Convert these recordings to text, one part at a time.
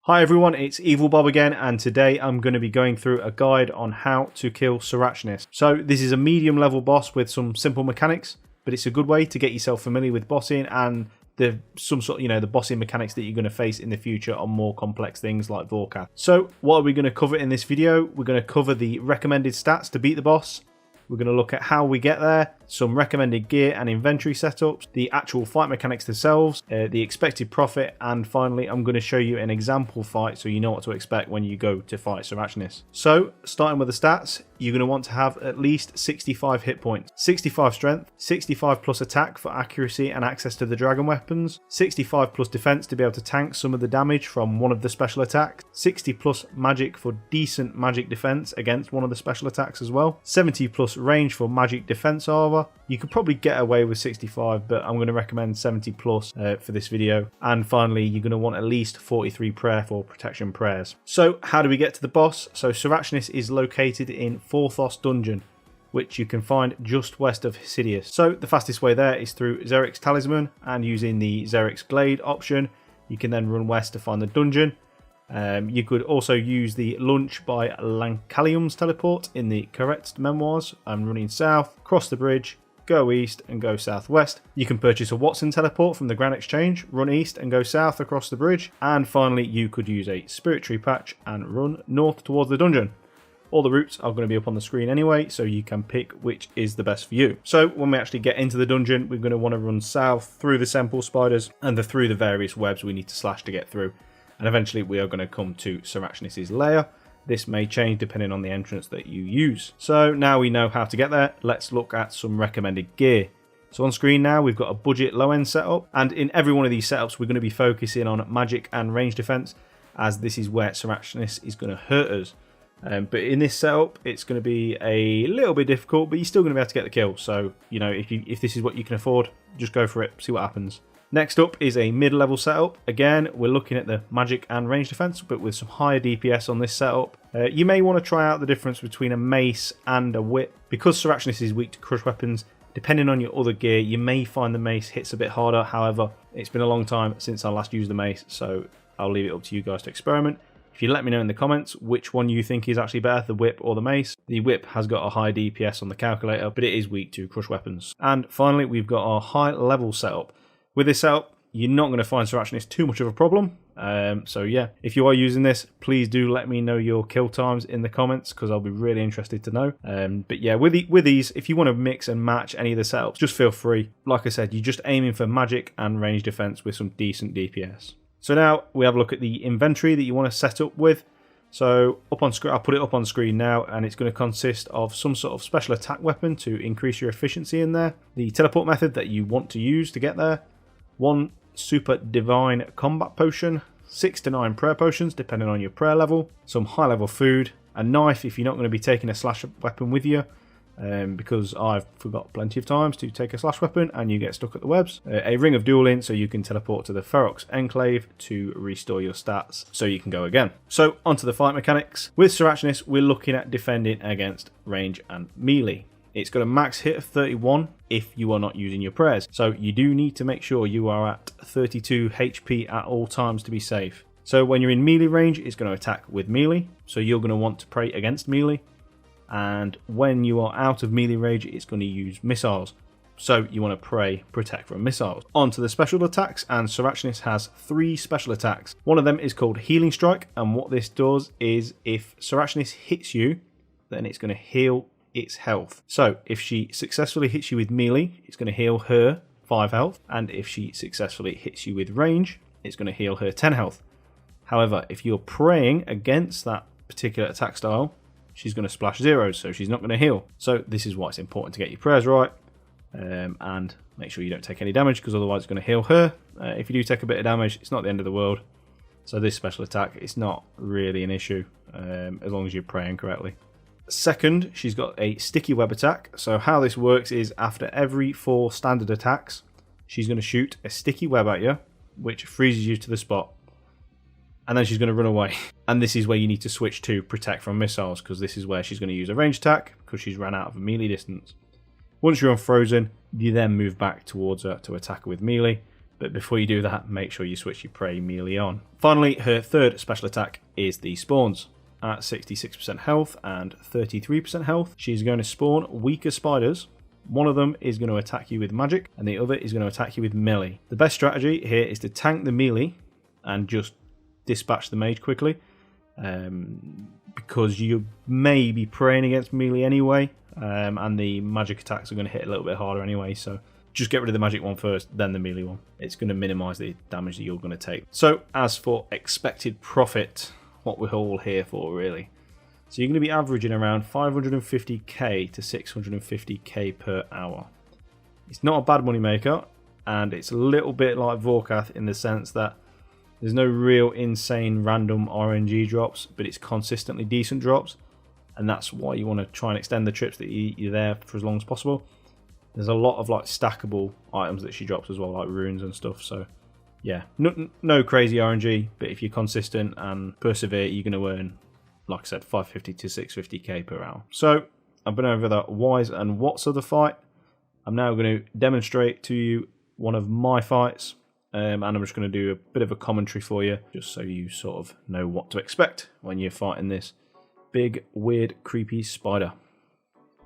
Hi everyone, it's Evil Bob again, and today I'm going to be going through a guide on how to kill Sarachnis. So this is a medium level boss with some simple mechanics, but it's a good way to get yourself familiar with bossing and the bossing mechanics that you're going to face in the future on more complex things like Vorkath. So what are we going to cover in this video? We're going to cover the recommended stats to beat the boss. We're going to look at how we get there, some recommended gear and inventory setups, the actual fight mechanics themselves, the expected profit, and finally I'm going to show you an example fight so you know what to expect when you go to fight Sarachnis. So starting with the stats, you're going to want to have at least 65 hit points, 65 strength, 65 plus attack for accuracy and access to the dragon weapons, 65 plus defense to be able to tank some of the damage from one of the special attacks, 60 plus magic for decent magic defense against one of the special attacks as well, 70 plus range for magic defense armor. You could probably get away with 65, but I'm going to recommend 70 plus for this video. And finally, you're going to want at least 43 prayer for protection prayers. So how do we get to the boss? So Sarachnis is located in Forthos Dungeon, which you can find just west of Hesidius. So the fastest way there is through Xeric's Talisman, and using the Xeric's Glade option, you can then run west to find the dungeon. You could also use the Lunch by Lancalium's teleport in the Correct Memoirs and running south, cross the bridge, go east and go southwest. You can purchase a Watson teleport from the Grand Exchange, run east and go south across the bridge, and finally you could use a Spirit Tree patch and run north towards the dungeon. All the routes are going to be up on the screen anyway, so you can pick which is the best for you. So when we actually get into the dungeon, we're going to want to run south through the Semple spiders and through the various webs we need to slash to get through. And eventually we are going to come to Sarachnis' lair. This may change depending on the entrance that you use. So now we know how to get there, let's look at some recommended gear. So on screen now we've got a budget low end setup, and in every one of these setups we're going to be focusing on magic and range defense, as this is where Sarachnis is going to hurt us. But in this setup it's going to be a little bit difficult, but you're still going to be able to get the kill. So you know, if this is what you can afford, just go for it, see what happens. Next up is a mid-level setup. Again, we're looking at the magic and range defense, but with some higher DPS on this setup. You may want to try out the difference between a mace and a whip. Because Sarachnis is weak to crush weapons, depending on your other gear, you may find the mace hits a bit harder. However, it's been a long time since I last used the mace, so I'll leave it up to you guys to experiment. If you let me know in the comments which one you think is actually better, the whip or the mace. The whip has got a high DPS on the calculator, but it is weak to crush weapons. And finally, we've got our high level setup. With this setup, you're not going to find Sarachnis too much of a problem. So yeah, if you are using this, please do let me know your kill times in the comments, because I'll be really interested to know. But yeah, with these, if you want to mix and match any of the setups, just feel free. Like I said, you're just aiming for magic and range defense with some decent DPS. So now we have a look at the inventory that you want to set up with. So up on screen, I'll put it up on screen now, and it's going to consist of some sort of special attack weapon to increase your efficiency in there, the teleport method that you want to use to get there, one super divine combat potion, 6 to 9 prayer potions depending on your prayer level, some high level food, a knife if you're not going to be taking a slash weapon with you, because I've forgot plenty of times to take a slash weapon and you get stuck at the webs, a ring of dueling so you can teleport to the Ferox Enclave to restore your stats so you can go again. So onto the fight mechanics. With Sarachnis, we're looking at defending against range and melee. It's got a max hit of 31 if you are not using your prayers. So you do need to make sure you are at 32 HP at all times to be safe. So when you're in melee range, it's going to attack with melee. So you're going to want to pray against melee. And when you are out of melee range, it's going to use missiles. So you want to pray protect from missiles. On to the special attacks, and Sarachnis has 3 special attacks. One of them is called Healing Strike, and what this does is if Sarachnis hits you, then it's going to heal its health. So if she successfully hits you with melee, it's going to heal her 5 health, and if she successfully hits you with range, it's going to heal her 10 health. However, if you're praying against that particular attack style, she's going to splash zeros, so she's not going to heal. So this is why it's important to get your prayers right, and make sure you don't take any damage, because otherwise it's going to heal her. If you do take a bit of damage, it's not the end of the world. So this special attack, it's not really an issue, as long as you're praying correctly. Second, she's got a sticky web attack. So how this works is after every 4 standard attacks, she's going to shoot a sticky web at you, which freezes you to the spot. And then she's going to run away. And this is where you need to switch to protect from missiles, because this is where she's going to use a range attack, because she's ran out of melee distance. Once you're unfrozen, you then move back towards her to attack her with melee. But before you do that, make sure you switch your prey melee on. Finally, her third special attack is the spawns. At 66% health and 33% health, she's going to spawn weaker spiders. One of them is going to attack you with magic, and the other is going to attack you with melee. The best strategy here is to tank the melee and just dispatch the mage quickly, because you may be praying against melee anyway, and the magic attacks are going to hit a little bit harder anyway, so just get rid of the magic one first, then the melee one. It's going to minimise the damage that you're going to take. So as for expected profit, what we're all here for really. So you're going to be averaging around 550k to 650k per hour. It's not a bad money maker, and it's a little bit like Vorkath in the sense that there's no real insane random RNG drops, but it's consistently decent drops, and that's why you want to try and extend the trips that you're there for as long as possible. There's a lot of like stackable items that she drops as well, like runes and stuff. So yeah, no crazy RNG, but if you're consistent and persevere, you're going to earn, like I said, 550 to 650k per hour. So I've been over the whys and whats of the fight. I'm now going to demonstrate to you one of my fights, and I'm just going to do a bit of a commentary for you, just so you sort of know what to expect when you're fighting this big, weird, creepy spider.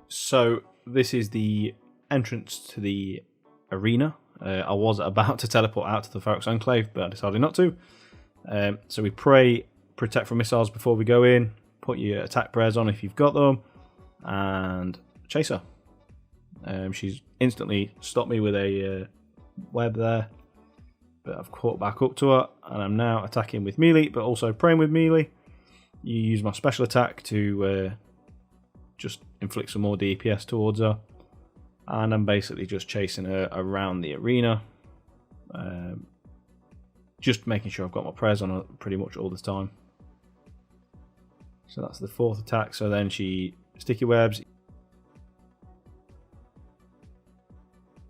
So this is the entrance to the arena. I was about to teleport out to the Sarachnis Enclave, but I decided not to. So we pray, protect from missiles before we go in, put your attack prayers on if you've got them, and chase her. She's instantly stopped me with a web there, but I've caught back up to her, and I'm now attacking with melee, but also praying with melee. You use my special attack to just inflict some more DPS towards her. And I'm basically just chasing her around the arena. Just making sure I've got my prayers on her pretty much all the time. So that's the fourth attack. So then she sticky webs.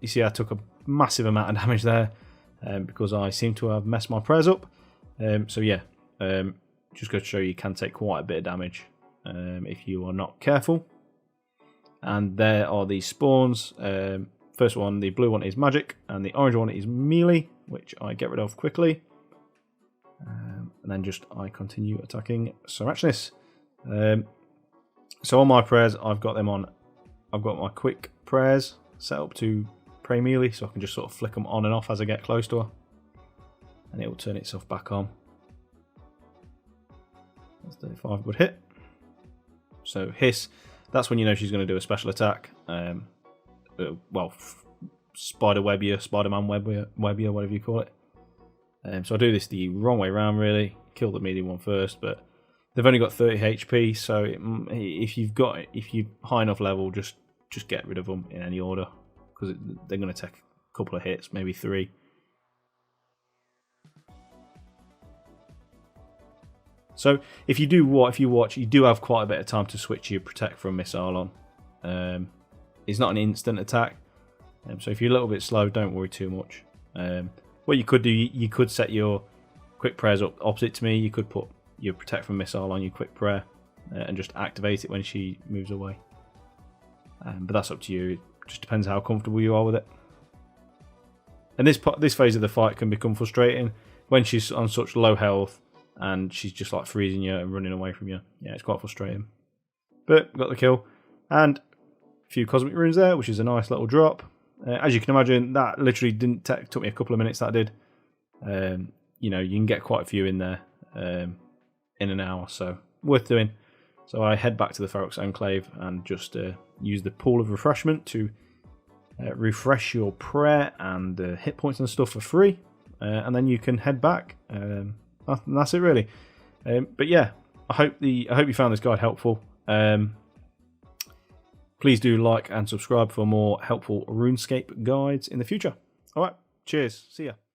You see I took a massive amount of damage there because I seem to have messed my prayers up. So yeah, just go to show you can take quite a bit of damage if you are not careful. And there are the spawns. First one, the blue one is magic, and the orange one is melee, which I get rid of quickly. And then just I continue attacking Sarachnis. So on my prayers, I've got them on. I've got my quick prayers set up to pray melee, so I can just sort of flick them on and off as I get close to her, and it will turn itself back on. That's 35, good hit. So hiss. That's when you know she's going to do a special attack. Well, spider webbier, Spider-Man webbier, whatever you call it. So I do this the wrong way around, really. Kill the medium one first, but they've only got 30 HP, so if you're high enough level, just get rid of them in any order, because they're going to take a couple of hits, maybe 3. So if you watch, you do have quite a bit of time to switch your protect from missile on. It's not an instant attack, so if you're a little bit slow, don't worry too much. What you could do, you could set your quick prayers up opposite to me. You could put your protect from missile on your quick prayer and just activate it when she moves away. But that's up to you. It just depends how comfortable you are with it. And this phase of the fight can become frustrating when she's on such low health and she's just like freezing you and running away from you. Yeah, it's quite frustrating. But got the kill. And a few cosmic runes there, which is a nice little drop. As you can imagine, that literally took me a couple of minutes, that did. You know, you can get quite a few in there in an hour, so worth doing. So I head back to the Sarachnis Enclave and just use the pool of refreshment to refresh your prayer and hit points and stuff for free. And then you can head back. And that's it really. But yeah, I hope you found this guide helpful. Please do like and subscribe for more helpful RuneScape guides in the future. Alright, cheers, see ya.